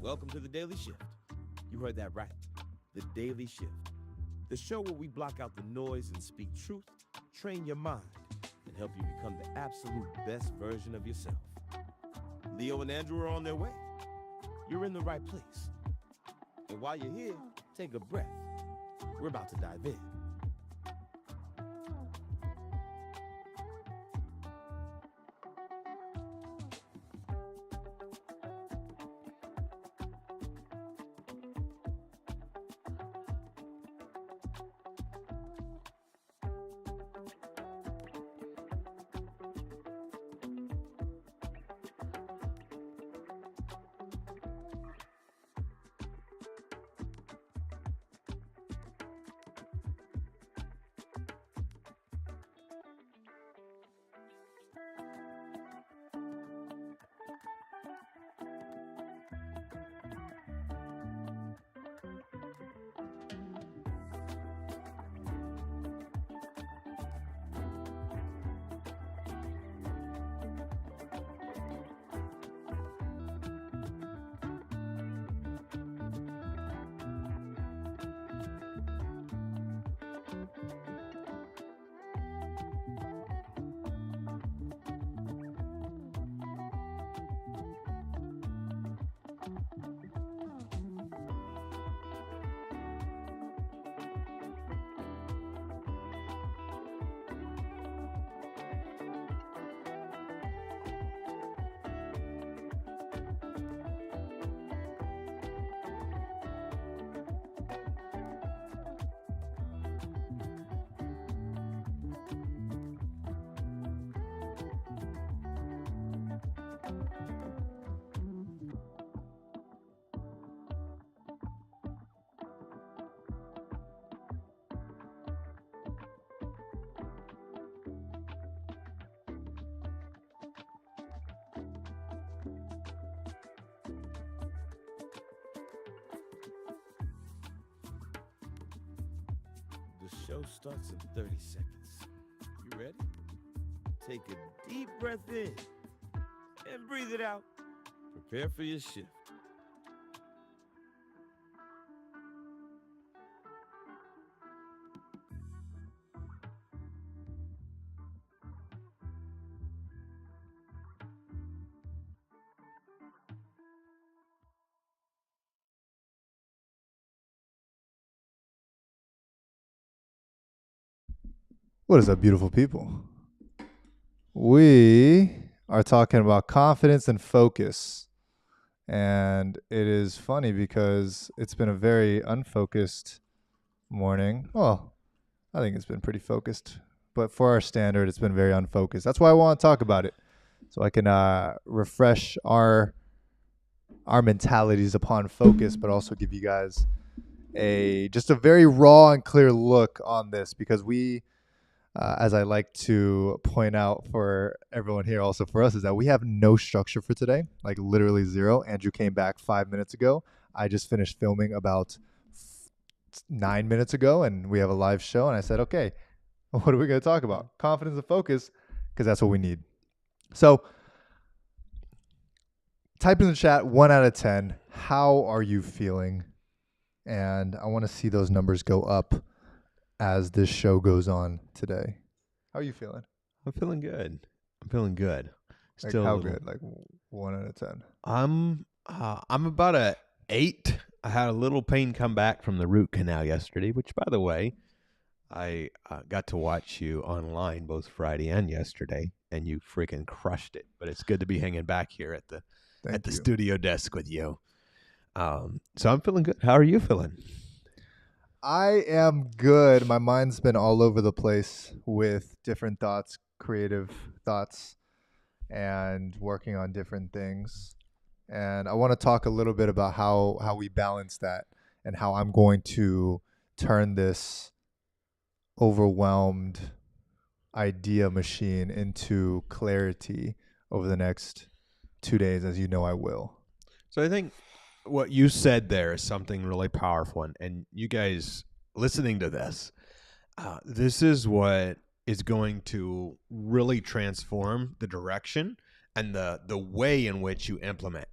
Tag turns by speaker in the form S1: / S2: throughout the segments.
S1: Welcome to the Daily Shift. You heard that right. The Daily Shift. The show where we block out the noise and speak truth, train your mind, and help you become the absolute best version of yourself. Leo and Andrew are on their way. You're in the right place. And while you're here, take a breath. We're about to dive in. The show starts in 30 seconds. You ready? Take a deep breath in and breathe it out. Prepare for your shift.
S2: What is up, beautiful people? We are talking about confidence and focus. And it is funny because it's been a very unfocused morning. Well, I think it's been pretty focused. But for our standard, it's been very unfocused. That's why I want to talk about it. So I can refresh our mentalities upon focus, but also give you guys just a very raw and clear look on this, because we, as I like to point out for everyone here, also for us, is that we have no structure for today, like literally zero. Andrew came back 5 minutes ago. I just finished filming about 9 minutes ago, and we have a live show. And I said, okay, what are we going to talk about? Confidence and focus, because that's what we need. So type in the chat, 1 out of 10. How are you feeling? And I want to see those numbers go up as this show goes on today. How are you feeling?
S3: I'm feeling good.
S2: Like
S3: Still
S2: how good? Like 1 out of 10.
S3: I'm about a 8. I had a little pain come back from the root canal yesterday, which, by the way, I got to watch you online both Friday and yesterday, and you freaking crushed it. But it's good to be hanging back here at the studio desk with you. So I'm feeling good. How are you feeling?
S2: I am good. My mind's been all over the place with different thoughts, creative thoughts, and working on different things. And I want to talk a little bit about how we balance that and how I'm going to turn this overwhelmed idea machine into clarity over the next 2 days, as you know I will.
S3: So I think what you said there is something really powerful, and you guys listening to this, this is what is going to really transform the direction and the way in which you implement.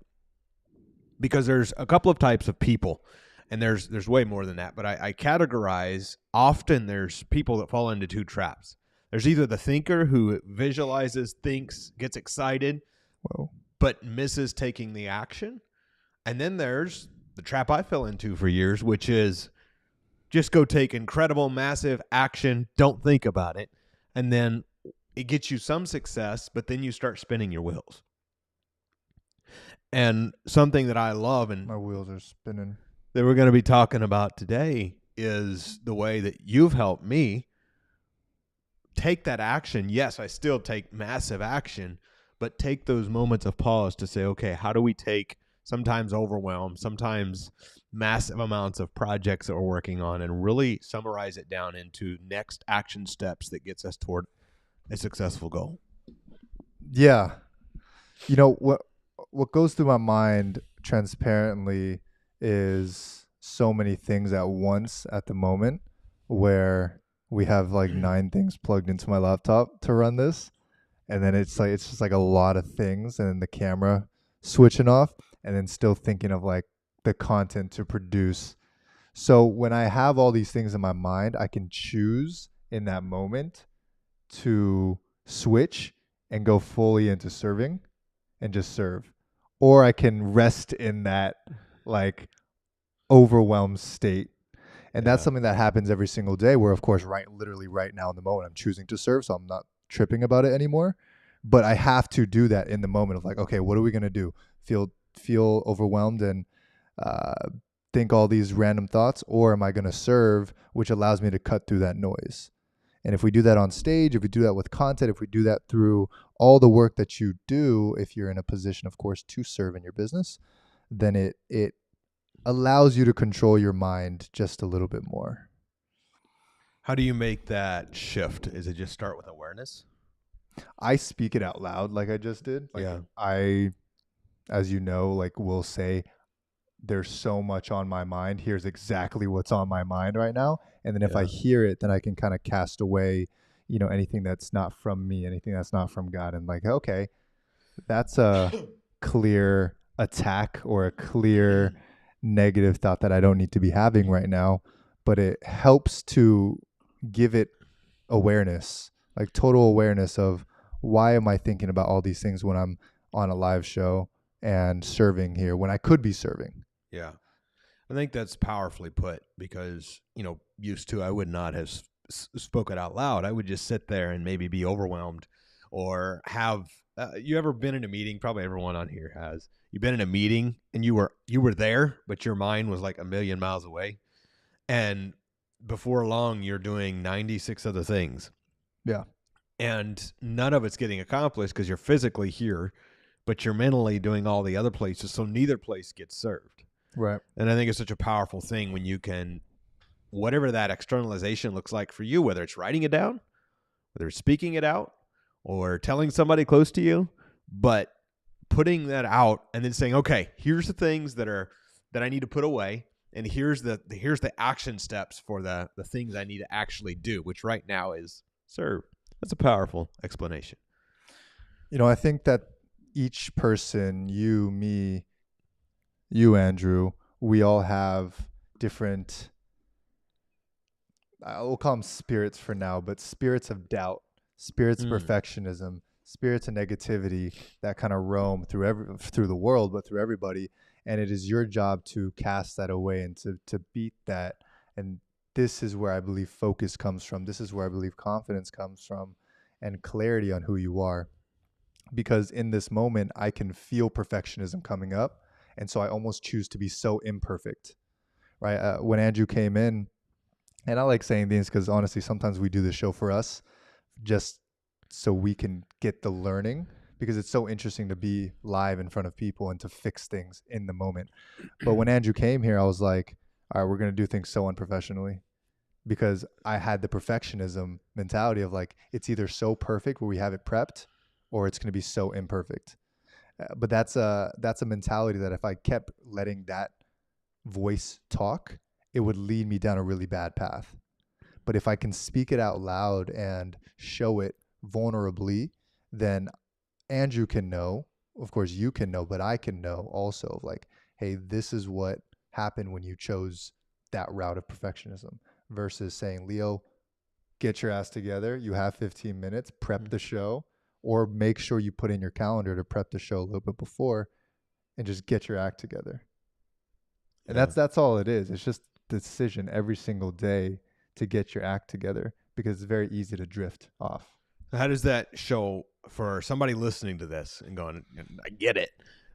S3: because there's a couple of types of people, and there's way more than that. But I categorize, often there's people that fall into two traps. There's either the thinker who visualizes, thinks, gets excited,
S2: Whoa.
S3: but misses taking the action. And then there's the trap I fell into for years, which is just go take incredible, massive action, don't think about it. And then it gets you some success, but then you start spinning your wheels. And something that I love and
S2: My wheels are spinning.
S3: that we're going to be talking about today is the way that you've helped me take that action. Yes, I still take massive action, but take those moments of pause to say, okay, how do we take sometimes overwhelm, sometimes massive amounts of projects that we're working on, and really summarize it down into next action steps that gets us toward a successful goal.
S2: Yeah. You know, what goes through my mind transparently is so many things at once at the moment, where we have like 9 things plugged into my laptop to run this. And then it's just like a lot of things, and then the camera switching off, and then still thinking of like the content to produce. So when I have all these things in my mind, I can choose in that moment to switch and go fully into serving and just serve. Or I can rest in that like overwhelmed state. And that's
S3: Yeah.
S2: something that happens every single day, where of course literally right now in the moment I'm choosing to serve, so I'm not tripping about it anymore. But I have to do that in the moment of like, okay, what are we going to do? Feel overwhelmed and think all these random thoughts, or am I going to serve, which allows me to cut through that noise? And if we do that on stage, if we do that with content, if we do that through all the work that you do, if you're in a position, of course, to serve in your business, then it allows you to control your mind just a little bit more.
S3: How do you make that shift? Is it just start with awareness?
S2: I speak it out loud like I just did. Like
S3: Yeah.
S2: I, as you know, like will say, there's so much on my mind. Here's exactly what's on my mind right now. And then if I
S3: Yeah.
S2: hear it, then I can kind of cast away, anything that's not from me, anything that's not from God. And like, okay, that's a clear attack or a clear negative thought that I don't need to be having right now. But it helps to give it awareness, like total awareness of, why am I thinking about all these things when I'm on a live show and serving here when I could be serving?
S3: Yeah. I think that's powerfully put, because, used to, I would not have spoken out loud. I would just sit there and maybe be overwhelmed, or have, you ever been in a meeting? Probably everyone on here has. You've been in a meeting and you were there, but your mind was like a million miles away. And before long, you're doing 96 other things.
S2: Yeah.
S3: And none of it's getting accomplished because you're physically here, but you're mentally doing all the other places. So neither place gets served.
S2: Right.
S3: And I think it's such a powerful thing when you can, whatever that externalization looks like for you, whether it's writing it down, whether it's speaking it out, or telling somebody close to you, but putting that out and then saying, okay, here's the things that I need to put away, and here's the action steps for the things I need to actually do, which right now is serve. That's a powerful explanation.
S2: I think that each person, you, me, you, Andrew, we all have different, we'll call them spirits for now, but spirits of doubt, spirits of perfectionism, spirits of negativity that kind of roam through the world, but through everybody. And it is your job to cast that away and to beat that. And this is where I believe focus comes from. This is where I believe confidence comes from, and clarity on who you are. Because in this moment, I can feel perfectionism coming up. And so I almost choose to be so imperfect, right? When Andrew came in, and I like saying things because honestly, sometimes we do the show for us just so we can get the learning, because it's so interesting to be live in front of people and to fix things in the moment. But when Andrew came here, I was like, all right, we're going to do things so unprofessionally, because I had the perfectionism mentality of like, it's either so perfect where we have it prepped, or it's going to be so imperfect. But that's a mentality that if I kept letting that voice talk, it would lead me down a really bad path. But if I can speak it out loud and show it vulnerably, then Andrew can know, of course you can know, but I can know also, like, hey, this is what happened when you chose that route of perfectionism, versus saying, Leo, get your ass together. You have 15 minutes, prep the show, or make sure you put in your calendar to prep the show a little bit before and just get your act together. And that's all it is. It's just the decision every single day to get your act together, because it's very easy to drift off.
S3: How does that show for somebody listening to this and going, I get it?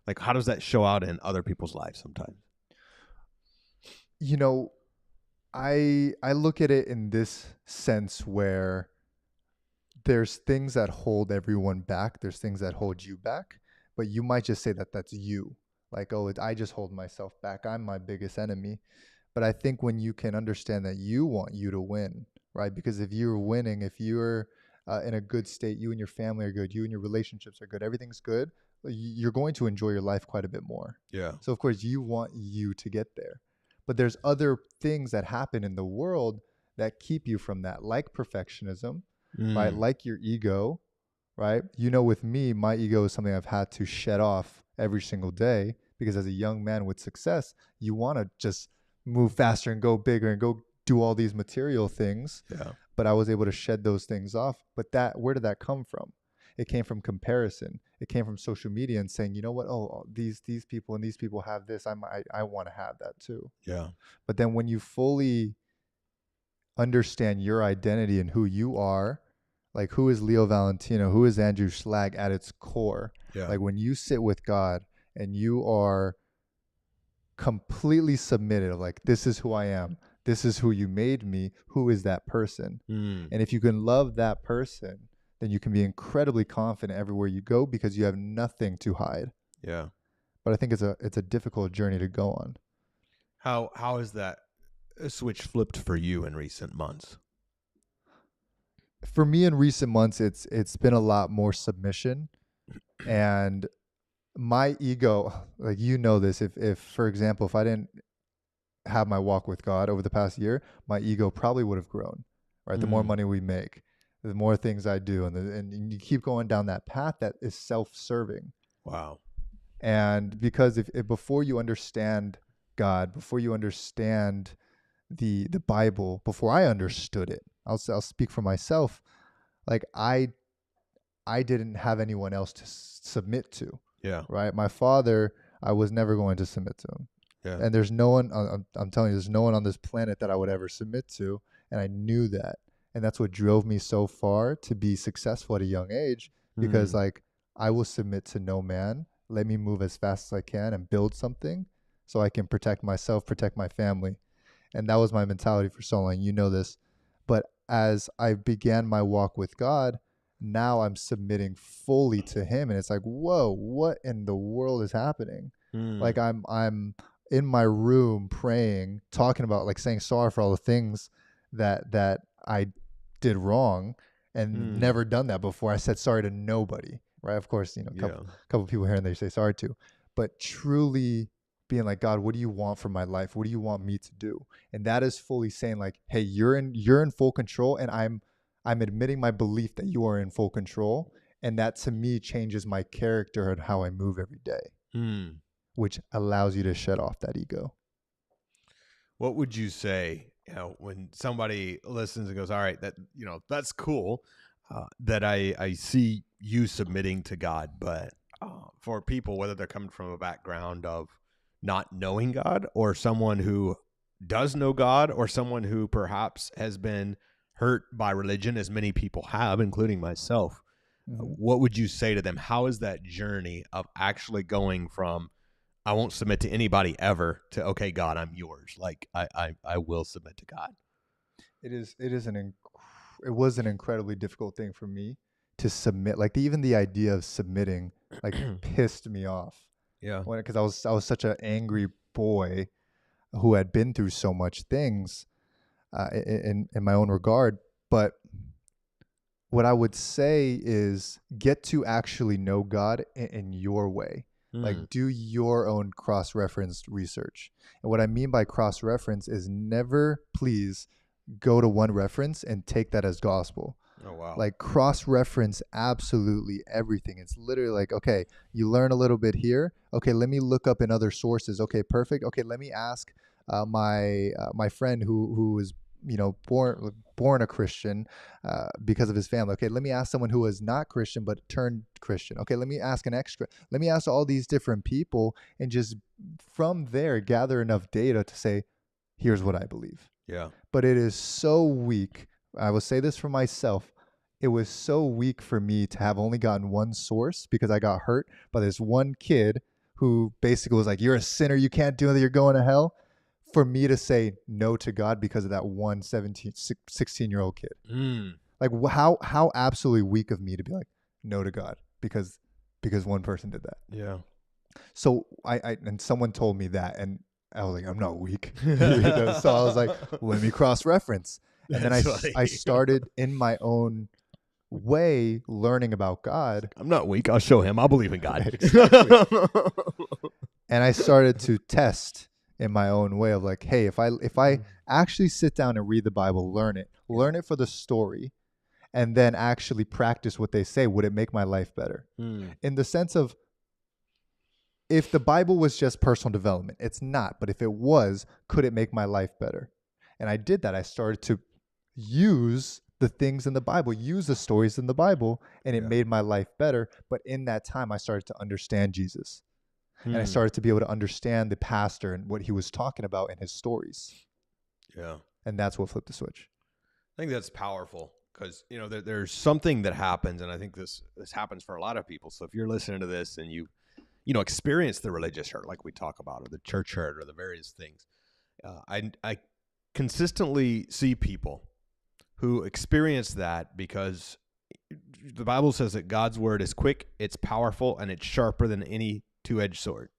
S3: Like, how does that show out in other people's lives sometimes?
S2: You know, I look at it in this sense where there's things that hold everyone back. There's things that hold you back, but you might just say that that's you. Like, oh, I just hold myself back. I'm my biggest enemy. But I think when you can understand that you want you to win, right? Because if you're winning, if you're in a good state, you and your family are good, you and your relationships are good, everything's good, you're going to enjoy your life quite a bit more.
S3: Yeah.
S2: So, of course, you want you to get there. But there's other things that happen in the world that keep you from that, like perfectionism, right? Like your ego, right? You know, with me, my ego is something I've had to shed off every single day, because as a young man with success, you want to just move faster and go bigger and go do all these material things.
S3: Yeah.
S2: But I was able to shed those things off. But where did that come from? It came from comparison. It came from social media and saying, you know what? Oh, these people and these people have this. I want to have that too.
S3: Yeah.
S2: But then when you fully understand your identity and who you are, like who is Leo Valentino, who is Andrew Schlag at its core, like when you sit with God and you are completely submitted, like, this is who I am, this is who you made me, who is that person? And if you can love that person, then you can be incredibly confident everywhere you go, because you have nothing to hide.
S3: Yeah.
S2: But I think it's a difficult journey to go on.
S3: How has that switch flipped for you in recent months?
S2: For me in recent months, it's been a lot more submission. And my ego, like, you know this, if for example, if I didn't have my walk with God over the past year, my ego probably would have grown, right? The more money we make, the more things I do, and you keep going down that path that is self-serving.
S3: Wow.
S2: And because if before you understand God, before you understand the Bible, before I understood it, I'll speak for myself, like I didn't have anyone else to submit to.
S3: Yeah.
S2: Right. My father, I was never going to submit to him.
S3: Yeah.
S2: And there's no one, I'm telling you, there's no one on this planet that I would ever submit to. And I knew that. And that's what drove me so far to be successful at a young age, because like, I will submit to no man. Let me move as fast as I can and build something so I can protect myself, protect my family. And that was my mentality for so long. You know this. But as I began my walk with God, now I'm submitting fully to him. And it's like, whoa, what in the world is happening? Like I'm in my room praying, talking about, like, saying sorry for all the things that I did wrong, and never done that before. I said sorry to nobody, right? Of course, you know, a couple people here and there say sorry to, but truly being like, God, what do you want from my life? What do you want me to do? And that is fully saying, like, hey, you're in full control, and I'm admitting my belief that you are in full control. And that to me changes my character and how I move every day, which allows you to shed off that ego.
S3: What would you say, when somebody listens and goes, all right, that, that's cool, that I see you submitting to God, but for people, whether they're coming from a background of not knowing God, or someone who does know God, or someone who perhaps has been hurt by religion, as many people have, including myself, what would you say to them? How is that journey of actually going from, I won't submit to anybody ever, to, okay, God, I'm yours. Like, I will submit to God.
S2: It was an incredibly difficult thing for me to submit. Like, even the idea of submitting, like, pissed me off.
S3: Yeah.
S2: Because I was such an angry boy who had been through so much things in my own regard. But what I would say is, get to actually know God in your way. Like, do your own cross-referenced research. And what I mean by cross-reference is, never, please, go to one reference and take that as gospel.
S3: Oh, wow.
S2: Like cross-reference absolutely everything. It's literally like, okay, you learn a little bit here. Okay, let me look up in other sources. Okay, perfect. Okay, let me ask my friend who was born a Christian because of his family. Okay, let me ask someone who was not Christian but turned Christian. Okay, let me ask an extra. Let me ask all these different people and just from there gather enough data to say, here's what I believe.
S3: Yeah.
S2: But it is so weak. I will say this for myself. It was so weak for me to have only gotten one source because I got hurt by this one kid who basically was like, you're a sinner, you can't do it, you're going to hell. For me to say no to God because of that one 16-year-old kid. Like how absolutely weak of me to be like no to God because one person did that.
S3: Yeah.
S2: So I and someone told me that and I was like, I'm not weak. So I was like, let me cross-reference. And then I started in my own way learning about God.
S3: I'm not weak. I'll show him. I'll believe in God.
S2: Exactly. And I started to test in my own way of like, hey, if I actually sit down and read the Bible, learn it for the story, and then actually practice what they say, would it make my life better? In the sense of, if the Bible was just personal development, it's not. But if it was, could it make my life better? And I did that. I started to use the things in the Bible, use the stories in the Bible, and it made my life better. But in that time, I started to understand Jesus. And I started to be able to understand the pastor and what he was talking about in his stories.
S3: Yeah.
S2: And that's what flipped the switch.
S3: I think that's powerful because, there's something that happens, and I think this happens for a lot of people. So if you're listening to this and you experience the religious hurt, like we talk about, or the church hurt, or the various things, I consistently see people who experience that because the Bible says that God's word is quick, it's powerful, and it's sharper than any two-edged sword.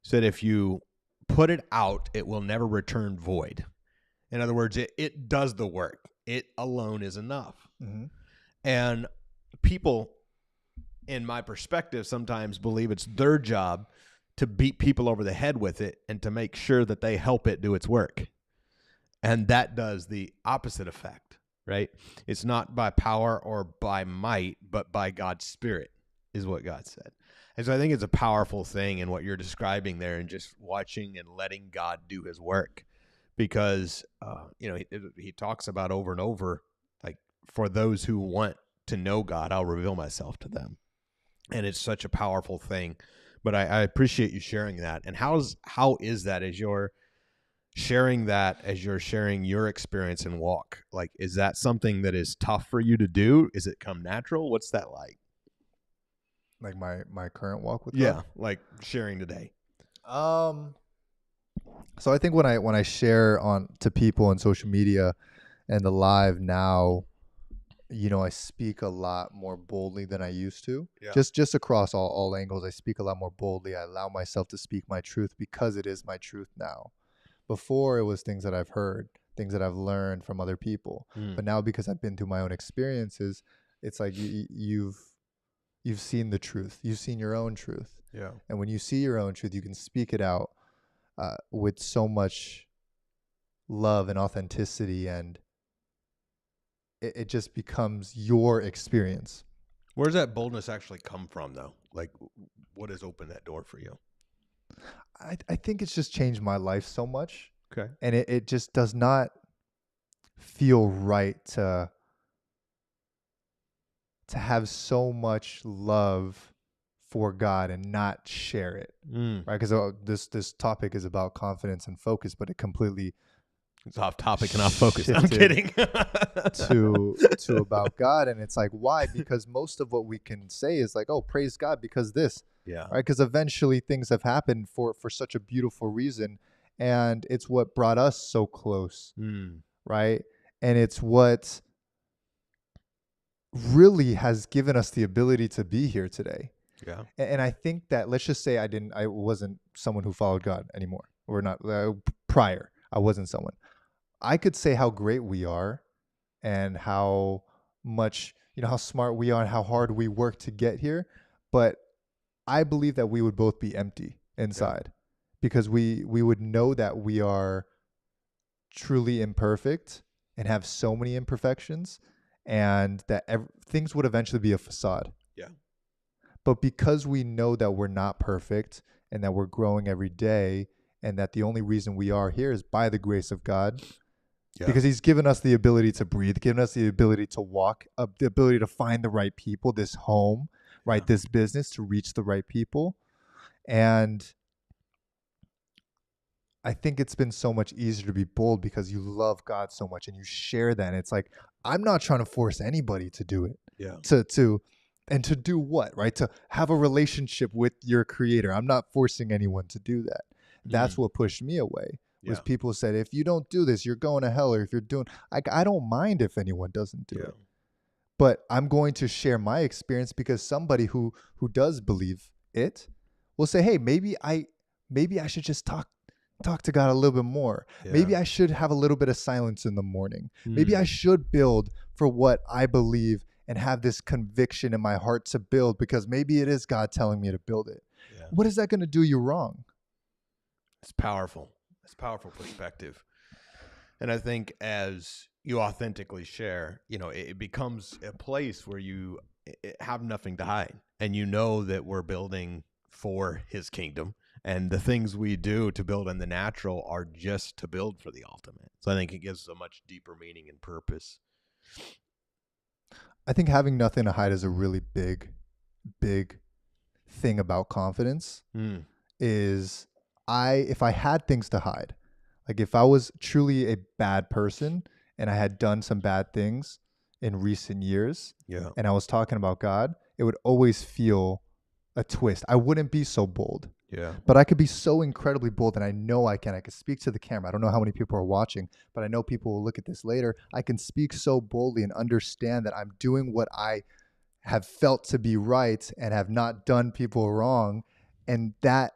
S3: So that if you put it out, it will never return void. In other words, it does the work. It alone is enough. Mm-hmm. And people, in my perspective, sometimes believe it's their job to beat people over the head with it and to make sure that they help it do its work. And that does the opposite effect, right? It's not by power or by might, but by God's Spirit, is what God said. And so I think it's a powerful thing in what you're describing there, and just watching and letting God do his work. Because, he talks about over and over, like, for those who want to know God, I'll reveal myself to them. And it's such a powerful thing. But I appreciate you sharing that. And how is that as you're sharing that, as you're sharing your experience and walk? Like, is that something that is tough for you to do? Is it come natural? What's that like?
S2: Like my current walk with God?
S3: Yeah, like sharing today.
S2: So I think when I share to people on social media and the live now, I speak a lot more boldly than I used to. Yeah. Just across all angles, I speak a lot more boldly. I allow myself to speak my truth because it is my truth now. Before, it was things that I've heard, things that I've learned from other people. But now, because I've been through my own experiences, it's like you've seen the truth. You've seen your own truth. Yeah. And when you see your own truth, you can speak it out with so much love and authenticity, and it just becomes your experience.
S3: Where does that boldness actually come from, though? Like, what has opened that door for you?
S2: I think it's just changed my life so much.
S3: Okay.
S2: And it just does not feel right to have so much love for God and not share it, right? Because this topic is about confidence and focus, but it completely
S3: it's off topic and off focus. I'm kidding.
S2: to about God, and it's like, why? Because most of what we can say is like, oh, praise God because this, right? Because eventually things have happened for such a beautiful reason, and it's what brought us so close, right? And it's what really has given us the ability to be here today. Yeah. And I think that, let's just say I wasn't someone who followed God anymore, or not prior. I wasn't someone. I could say how great we are and how much, how smart we are and how hard we work to get here. But I believe that we would both be empty inside because we would know that we are truly imperfect and have so many imperfections. and that things would eventually be a facade.
S3: Yeah.
S2: But because we know that we're not perfect and that we're growing every day, and that the only reason we are here is by the grace of God, because he's given us the ability to breathe, given us the ability to walk, the ability to find the right people, this home, right, this business, to reach the right people. And I think it's been so much easier to be bold because you love God so much and you share that. And it's like, I'm not trying to force anybody to do it.
S3: Yeah.
S2: To do what, right? To have a relationship with your creator. I'm not forcing anyone to do that. That's what pushed me away. Was people said, if you don't do this, you're going to hell. Or if you're doing, I don't mind if anyone doesn't do it. But I'm going to share my experience, because somebody who does believe it will say, hey, maybe I should just talk to God a little bit more. Maybe I should have a little bit of silence in the morning. Maybe I should build for what I believe and have this conviction in my heart to build, because maybe it is God telling me to build it. What is that going to do you wrong?
S3: It's powerful. It's powerful perspective. And I think as you authentically share, it becomes a place where you have nothing to hide. And you know that we're building for his kingdom. And the things we do to build in the natural are just to build for the ultimate. So I think it gives a much deeper meaning and purpose.
S2: I think having nothing to hide is a really big thing about confidence. Is if I had things to hide, like if I was truly a bad person and I had done some bad things in recent years, and I was talking about God, it would always feel a twist. I wouldn't be so bold. But I could be so incredibly bold, and I know I can. I can speak to the camera. I don't know how many people are watching, but I know people will look at this later. I can speak so boldly and understand that I'm doing what I have felt to be right and have not done people wrong, and that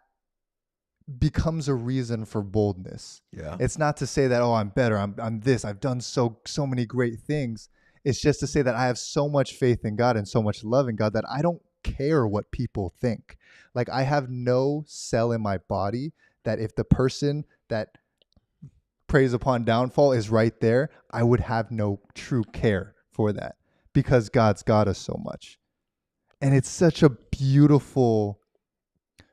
S2: becomes a reason for boldness. It's not to say that, oh, I'm better, I'm this, I've done so many great things. It's just to say that I have so much faith in God and so much love in God that I don't care what people think. Like, I have no cell in my body that if the person that preys upon downfall is right there, I would have no true care for that, because God's got us so much. And it's such a beautiful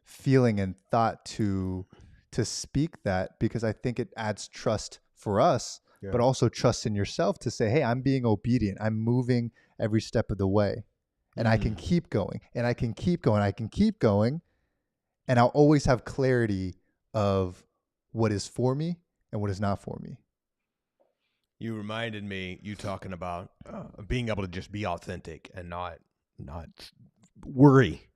S2: feeling and thought to speak that, because I think it adds trust for us, but also trust in yourself to say, hey, I'm being obedient. I'm moving every step of the way. And I can keep going, and I can keep going. I can keep going. And I'll always have clarity of what is for me and what is not for me.
S3: You reminded me, you talking about being able to just be authentic and not worry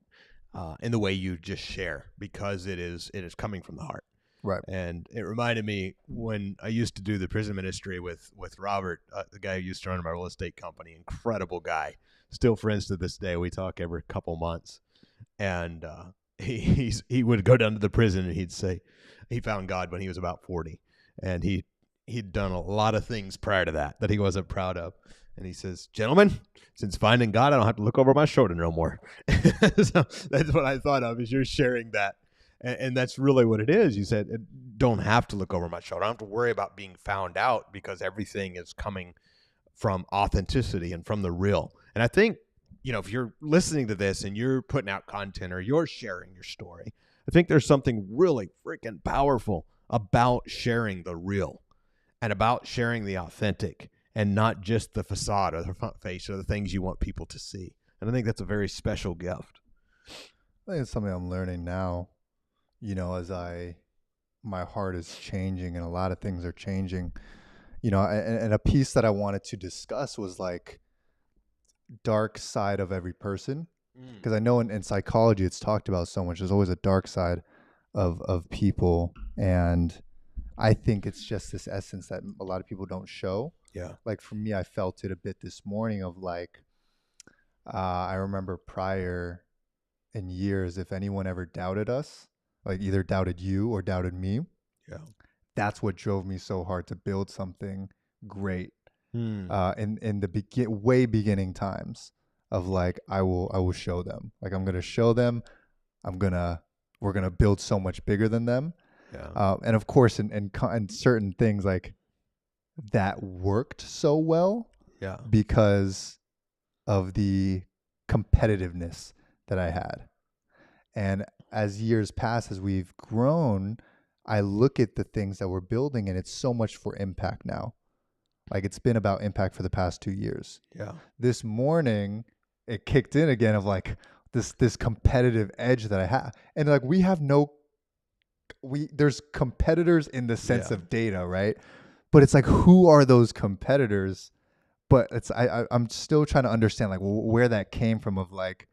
S3: in the way you just share, because it is coming from the heart.
S2: Right.
S3: And it reminded me when I used to do the prison ministry with Robert, the guy who used to run my real estate company. Incredible guy. Still friends to this day. We talk every couple months. And he would go down to the prison and he'd say he found God when he was about 40. And he'd done a lot of things prior to that he wasn't proud of. And he says, gentlemen, since finding God, I don't have to look over my shoulder no more. So that's what I thought of, is you're sharing that. And that's really what it is. You said, don't have to look over my shoulder. I don't have to worry about being found out, because everything is coming from authenticity and from the real. And I think, if you're listening to this and you're putting out content or you're sharing your story, I think there's something really freaking powerful about sharing the real and about sharing the authentic, and not just the facade or the front face or the things you want people to see. And I think that's a very special gift.
S2: I think it's something I'm learning now, as my heart is changing and a lot of things are changing, and a piece that I wanted to discuss was like dark side of every person. Because I know in psychology it's talked about so much. There's always a dark side of people. And I think it's just this essence that a lot of people don't show. Like for me, I felt it a bit this morning of like, I remember prior in years, if anyone ever doubted us, like either doubted you or doubted me, that's what drove me so hard to build something great. In the beginning times of like, I will show them, like I'm going to show them, we're going to build so much bigger than them. And of course, in certain things like that worked so well
S3: Yeah.
S2: because of the competitiveness that I had. And as years pass, as we've grown, I look at the things that we're building and it's so much for impact now. Like it's been about impact for the past 2 years.
S3: Yeah.
S2: This morning, it kicked in again of like this competitive edge that I have. And like there's competitors in the sense
S3: Yeah.
S2: of data, right? But it's like, who are those competitors? But it's I'm still trying to understand like where that came from of like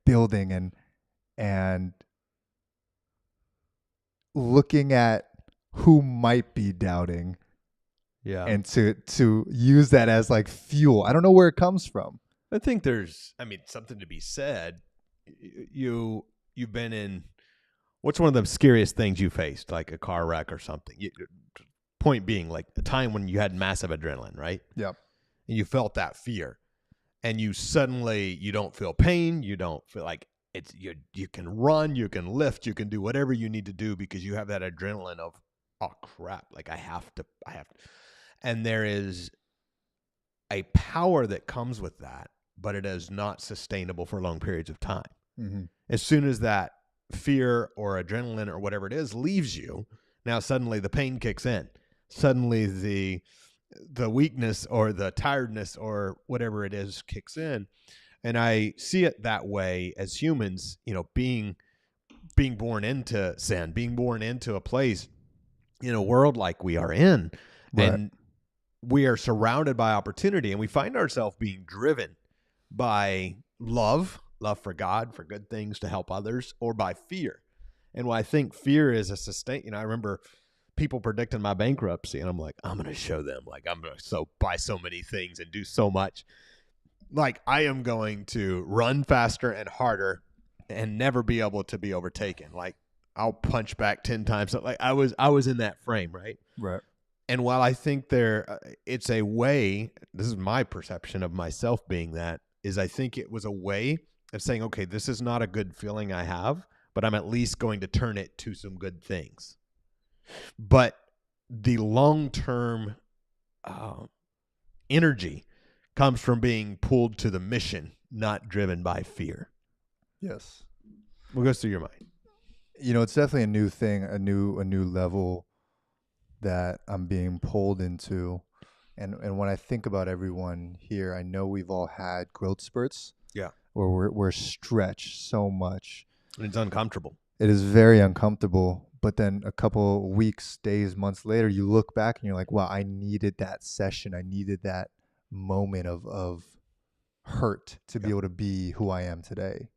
S2: building and looking at who might be doubting
S3: Yeah.
S2: and to use that as like fuel. I don't know where it comes from.
S3: I think there's, something to be said. You've been in, what's one of the scariest things you faced, like a car wreck or something? Point being, like a time when you had massive adrenaline, right?
S2: Yeah.
S3: And you felt that fear, and you don't feel pain. You don't feel like you can run, you can lift, you can do whatever you need to do because you have that adrenaline of, oh crap, like I have to. And there is a power that comes with that, but it is not sustainable for long periods of time.
S2: Mm-hmm.
S3: As soon as that fear or adrenaline or whatever it is leaves you, now suddenly the pain kicks in. Suddenly the weakness or the tiredness or whatever it is kicks in. And I see it that way as humans, being born into sin, being born into a place in a world like we are in.
S2: Right.
S3: And we are surrounded by opportunity, and we find ourselves being driven by love for God, for good things to help others, or by fear. And I think fear is I remember people predicting my bankruptcy, and I'm like, I'm going to show them, like, I'm going to buy so many things and do so much. Like, I am going to run faster and harder and never be able to be overtaken. Like, I'll punch back 10 times. Like, I was in that frame, right?
S2: Right.
S3: And while I think it's a way, this is my perception of myself being that, is I think it was a way of saying, okay, this is not a good feeling I have, but I'm at least going to turn it to some good things. But the long-term energy comes from being pulled to the mission, not driven by fear.
S2: Yes.
S3: What goes through your mind?
S2: It's definitely a new thing, a new level that I'm being pulled into. And when I think about everyone here, I know we've all had growth spurts.
S3: Yeah.
S2: Where we're stretched so much.
S3: And it's uncomfortable.
S2: It is very uncomfortable. But then a couple weeks, days, months later, you look back and you're like, wow, I needed that session. I needed that moment of hurt to be able to be who I am today.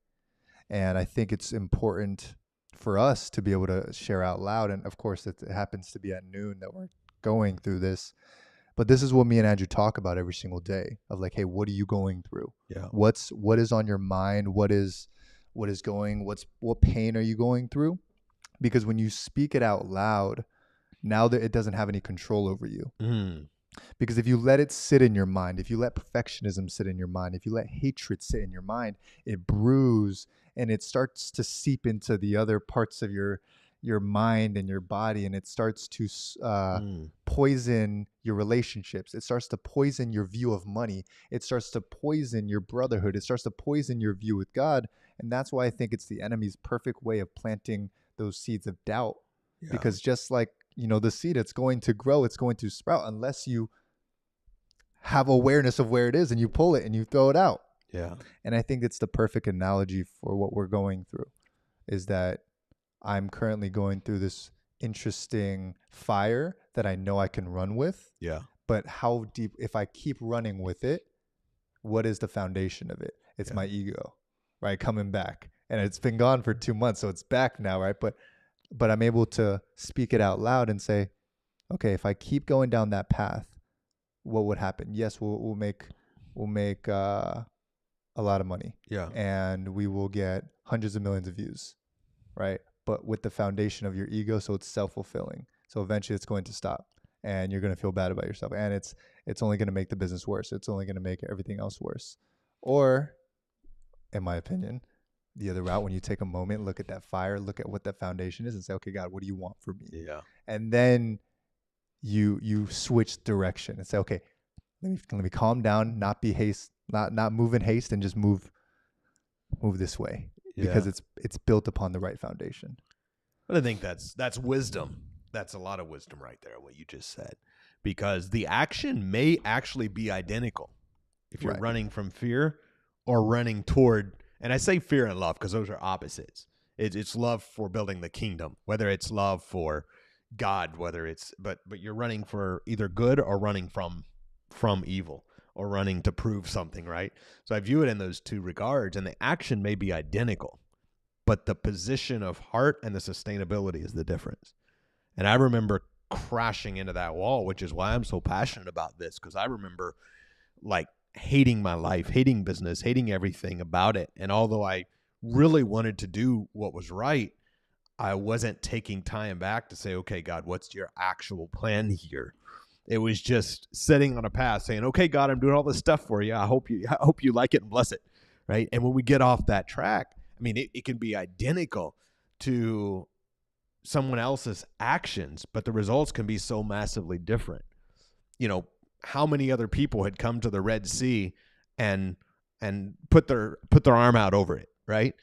S2: And I think it's important for us to be able to share out loud. And of course, it happens to be at noon that we're going through this. But this is what me and Andrew talk about every single day of like, hey, what are you going through?
S3: Yeah.
S2: What is on your mind? What pain are you going through? Because when you speak it out loud, now that it doesn't have any control over you.
S3: Mm.
S2: Because if you let it sit in your mind, if you let perfectionism sit in your mind, if you let hatred sit in your mind, it brews and it starts to seep into the other parts of your mind and your body, and it starts to poison your relationships. It starts to poison your view of money. It starts to poison your brotherhood. It starts to poison your view with God. And that's why I think it's the enemy's perfect way of planting those seeds of doubt. Yeah. Because just like, the seed, it's going to grow, it's going to sprout unless you have awareness of where it is and you pull it and you throw it out.
S3: Yeah.
S2: And I think it's the perfect analogy for what we're going through, is that I'm currently going through this interesting fire that I know I can run with.
S3: Yeah.
S2: But how deep, if I keep running with it, what is the foundation of it? It's my ego, right? Coming back. And it's been gone for 2 months, so it's back now, right? But I'm able to speak it out loud and say, okay, if I keep going down that path, what would happen? Yes, we'll make a lot of money.
S3: Yeah.
S2: And we will get hundreds of millions of views, right? But with the foundation of your ego, so it's self-fulfilling. So eventually it's going to stop and you're going to feel bad about yourself. And it's only going to make the business worse. It's only going to make everything else worse. Or, in my opinion, the other route, when you take a moment, look at that fire, look at what that foundation is and say, okay, God, what do you want from me?
S3: Yeah.
S2: And then you switch direction and say, okay, let me calm down, not be haste, not move in haste, and just move this way because it's built upon the right foundation.
S3: But I think that's wisdom. That's a lot of wisdom right there, what you just said. Because the action may actually be identical if you're running from fear or running toward, and I say fear and love because those are opposites. It's love for building the kingdom, whether it's love for God, whether it's, but you're running for either good or running from evil or running to prove something, right? So I view it in those two regards, and the action may be identical, but the position of heart and the sustainability is the difference. And I remember crashing into that wall, which is why I'm so passionate about this, because I remember like hating my life, hating business, hating everything about it. And although I really wanted to do what was right, I wasn't taking time back to say, okay, God, what's your actual plan here? It was just sitting on a path saying, okay, God, I'm doing all this stuff for you. I hope you like it and bless it. Right. And when we get off that track, I mean, it can be identical to someone else's actions, but the results can be so massively different. You know, how many other people had come to the Red Sea and put their arm out over it, right?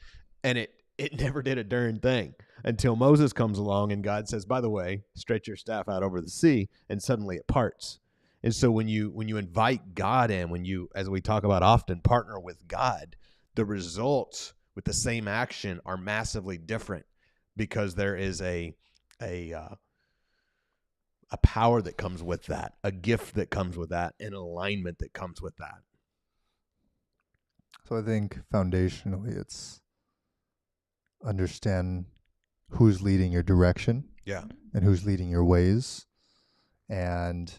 S3: And it never did a darn thing until Moses comes along and God says, by the way, stretch your staff out over the sea, and suddenly it parts. And so when you invite God in, when you, as we talk about often, partner with God, the results with the same action are massively different because there is a power that comes with that, a gift that comes with that, an alignment that comes with that.
S2: So I think foundationally it's understand who's leading your direction, and who's leading your ways. And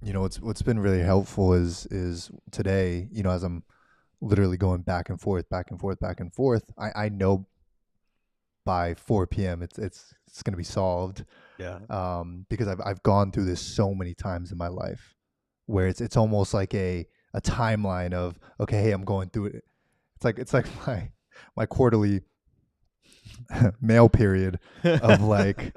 S2: you know, what's been really helpful is today, you know, as I'm literally going back and forth, I know by 4 p.m. it's going to be solved. Because I've gone through this so many times in my life where it's almost like a timeline of, okay, hey, I'm going through it. It's like my quarterly male period of like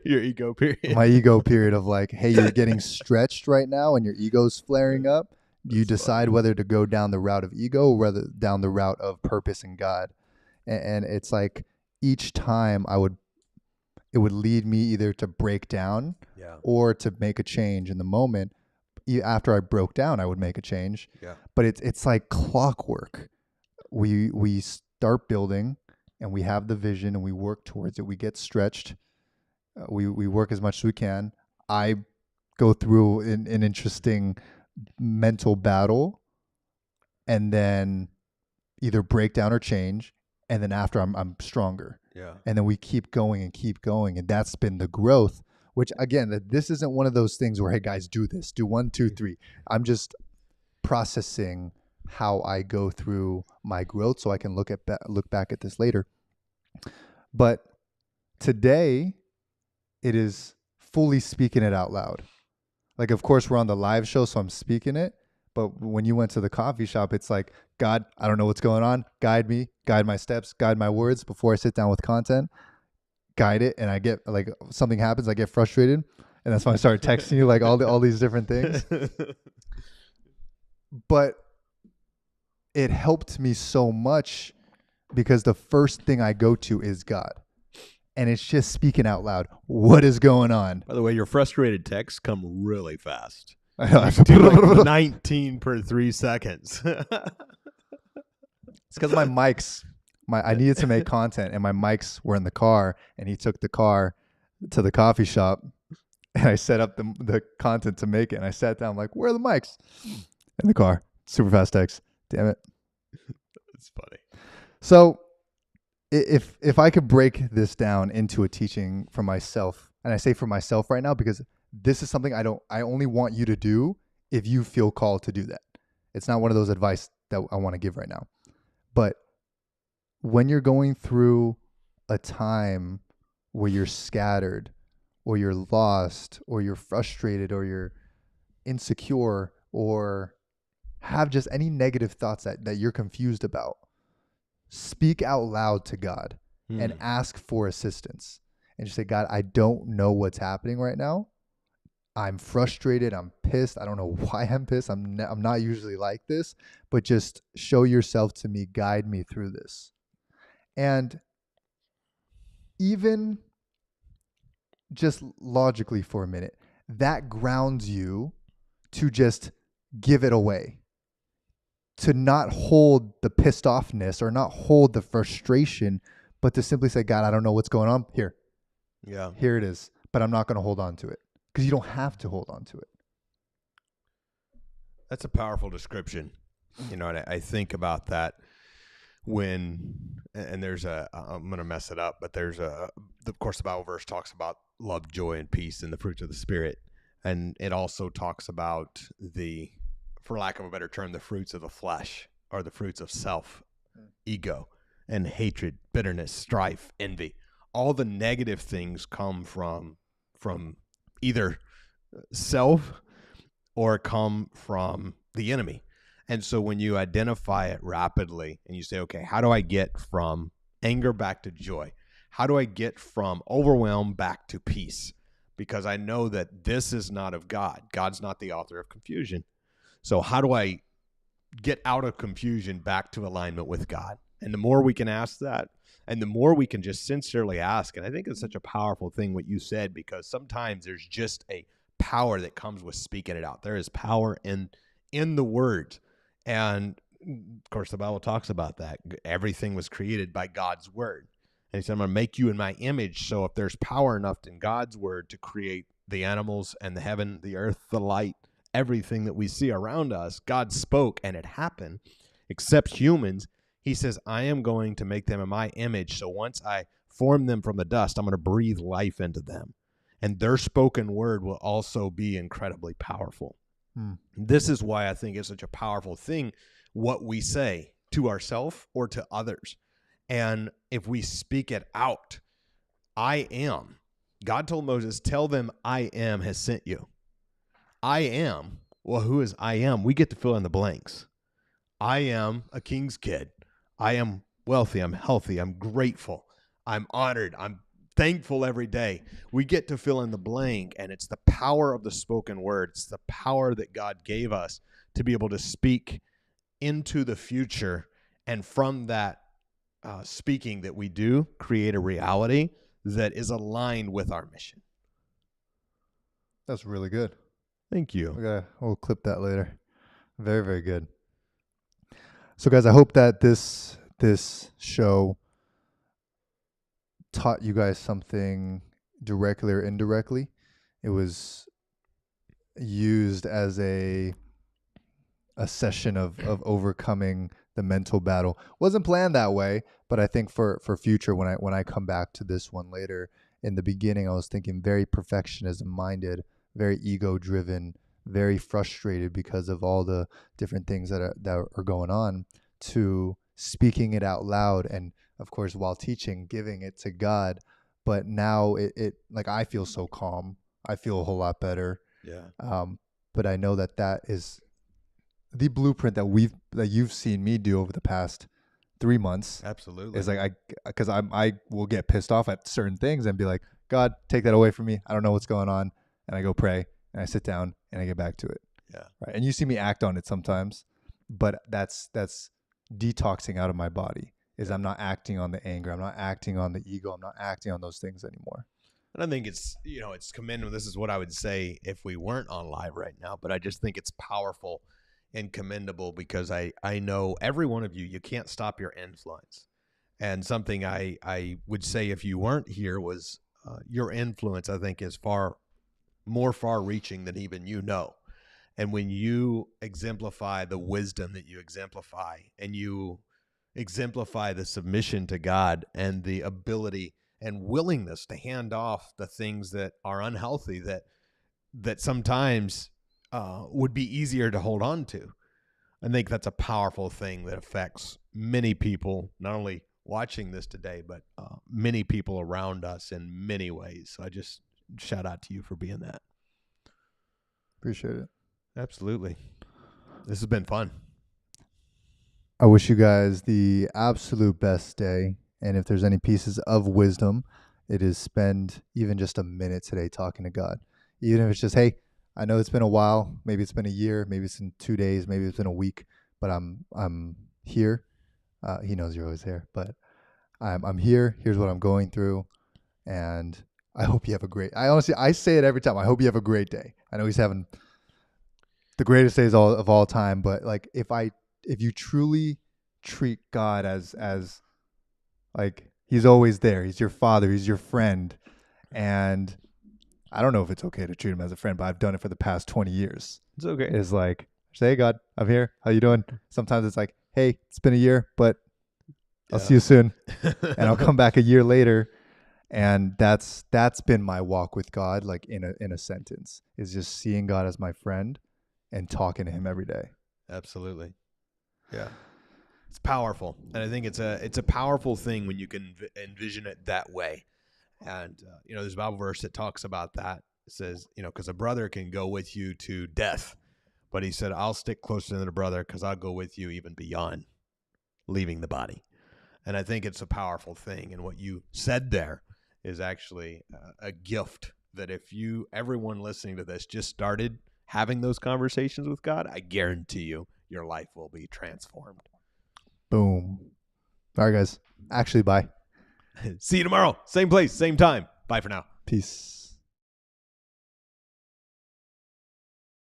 S3: your ego period.
S2: My ego period of like, hey, you're getting stretched right now and your ego's flaring up. You decide whether to go down the route of ego or whether down the route of purpose and God. And it's like each time it would lead me either to break down or to make a change in the moment. After I broke down, I would make a change. But it's like clockwork. We start building and we have the vision and we work towards it. We get stretched. We work as much as we can. I go through an interesting mental battle and then either break down or change. And then after I'm stronger. And then we keep going. And that's been the growth, which again, this isn't one of those things where, hey guys, do this, do 1, 2, 3. I'm just processing how I go through my growth so I can look back at this later. But today it is fully speaking it out loud. Like, of course, we're on the live show, so I'm speaking it. But when you went to the coffee shop, it's like, God, I don't know what's going on. Guide me, guide my steps, guide my words before I sit down with content. Guide it. And I get like something happens, I get frustrated. And that's when I start texting you like all these different things. But it helped me so much because the first thing I go to is God. And it's just speaking out loud. What is going on?
S3: By the way, your frustrated texts come really fast.
S2: I know.
S3: Like 19 per 3 seconds.
S2: It's because my mics, I needed to make content and my mics were in the car and he took the car to the coffee shop and I set up the content to make it. And I sat down, I'm like, where are the mics? In the car. Super fast text. Damn it.
S3: That's funny.
S2: So if I could break this down into a teaching for myself, and I say for myself right now because this is something I only want you to do if you feel called to do that. It's not one of those advice that I want to give right now. But when you're going through a time where you're scattered or you're lost or you're frustrated or you're insecure or have just any negative thoughts that you're confused about, speak out loud to God and ask for assistance. And just say, God, I don't know what's happening right now. I'm frustrated. I'm pissed. I don't know why I'm pissed. I'm not usually like this, but just show yourself to me. Guide me through this. And even just logically for a minute, that grounds you to just give it away, to not hold the pissed offness or not hold the frustration, but to simply say, God, I don't know what's going on. Here it is. But I'm not going to hold on to it, because you don't have to hold on to it.
S3: That's a powerful description. You know, and I think about that when, and there's I'm going to mess it up, but there's of course, the Bible verse talks about love, joy, and peace and the fruits of the Spirit. And it also talks about for lack of a better term, the fruits of the flesh, or the fruits of self, ego, and hatred, bitterness, strife, envy. All the negative things come from either self or come from the enemy. And so when you identify it rapidly and you say, okay, how do I get from anger back to joy? How do I get from overwhelm back to peace? Because I know that this is not of God. God's not the author of confusion. So how do I get out of confusion back to alignment with God? And the more we can ask that, and the more we can just sincerely ask, and I think it's such a powerful thing what you said, because sometimes there's just a power that comes with speaking it out. There is power in the word. And of course, the Bible talks about that. Everything was created by God's word. And he said, I'm going to make you in my image. So if there's power enough in God's word to create the animals and the heaven, the earth, the light, everything that we see around us, God spoke and it happened. Except humans, he says, I am going to make them in my image. So once I form them from the dust, I'm going to breathe life into them. And their spoken word will also be incredibly powerful. This is why I think it's such a powerful thing, what we say to ourselves or to others. And if we speak it out, I am. God told Moses, tell them I am has sent you. I am. Well, who is I am? We get to fill in the blanks. I am a king's kid. I am wealthy. I'm healthy. I'm grateful. I'm honored. I'm thankful every day. We get to fill in the blank, and it's the power of the spoken word. It's the power that God gave us to be able to speak into the future, and from that speaking that we do, create a reality that is aligned with our mission.
S2: That's really good.
S3: Thank you.
S2: We'll clip that later. Very, very good. So, guys, I hope that this show taught you guys something directly or indirectly. It was used as a session of overcoming the mental battle. Wasn't planned that way, but I think for future, when I come back to this one later, in the beginning I was thinking very perfectionism minded, very ego driven, very frustrated because of all the different things that are going on, to speaking it out loud, and of course while teaching, giving it to God. But now it like, I feel so calm. I feel a whole lot better.
S3: Yeah.
S2: But I know that is the blueprint that you've seen me do over the past 3 months.
S3: Absolutely.
S2: Is like, because I will get pissed off at certain things and be like, God, take that away from me. I don't know what's going on. And I go pray and I sit down and I get back to it.
S3: Yeah.
S2: Right. And you see me act on it sometimes, but that's detoxing out of my body. Is I'm not acting on the anger. I'm not acting on the ego. I'm not acting on those things anymore.
S3: And I think it's commendable. This is what I would say if we weren't on live right now, but I just think it's powerful and commendable, because I know every one of you can't stop your influence. And something I would say if you weren't here was your influence, I think, is more far reaching than even you know. And when you exemplify the wisdom that you exemplify, and you exemplify the submission to God and the ability and willingness to hand off the things that are unhealthy, that sometimes would be easier to hold on to. I think that's a powerful thing that affects many people, not only watching this today, but many people around us in many ways. So I just shout out to you for being that.
S2: Appreciate it.
S3: Absolutely. This has been fun.
S2: I wish you guys the absolute best day. And if there's any pieces of wisdom, it is spend even just a minute today talking to God. Even if it's just, hey, I know it's been a while. Maybe it's been a year. Maybe it's been 2 days. Maybe it's been a week. But I'm here. He knows you're always here. But I'm here. Here's what I'm going through, and I hope you have a great. I say it every time. I hope you have a great day. I know he's having the greatest days of all time. But like, if you truly treat God as like he's always there, he's your father, he's your friend, and I don't know if it's okay to treat him as a friend, but I've done it for the past 20 years.
S3: It's okay.
S2: It's like, say, hey, God, I'm here. How you doing? Sometimes it's like, hey, it's been a year, but I'll see you soon. And I'll come back a year later. And that's been my walk with God, like in a sentence, is just seeing God as my friend and talking to him every day.
S3: Absolutely. Yeah. It's powerful. And I think it's a powerful thing when you can envision it that way. And, there's a Bible verse that talks about that. It says, because a brother can go with you to death. But he said, I'll stick closer than a brother because I'll go with you even beyond leaving the body. And I think it's a powerful thing. And what you said there is actually a gift that if everyone listening to this just started having those conversations with God, I guarantee you your life will be transformed.
S2: Boom. All right, guys. Actually, bye.
S3: See you tomorrow. Same place, same time. Bye for now.
S2: Peace.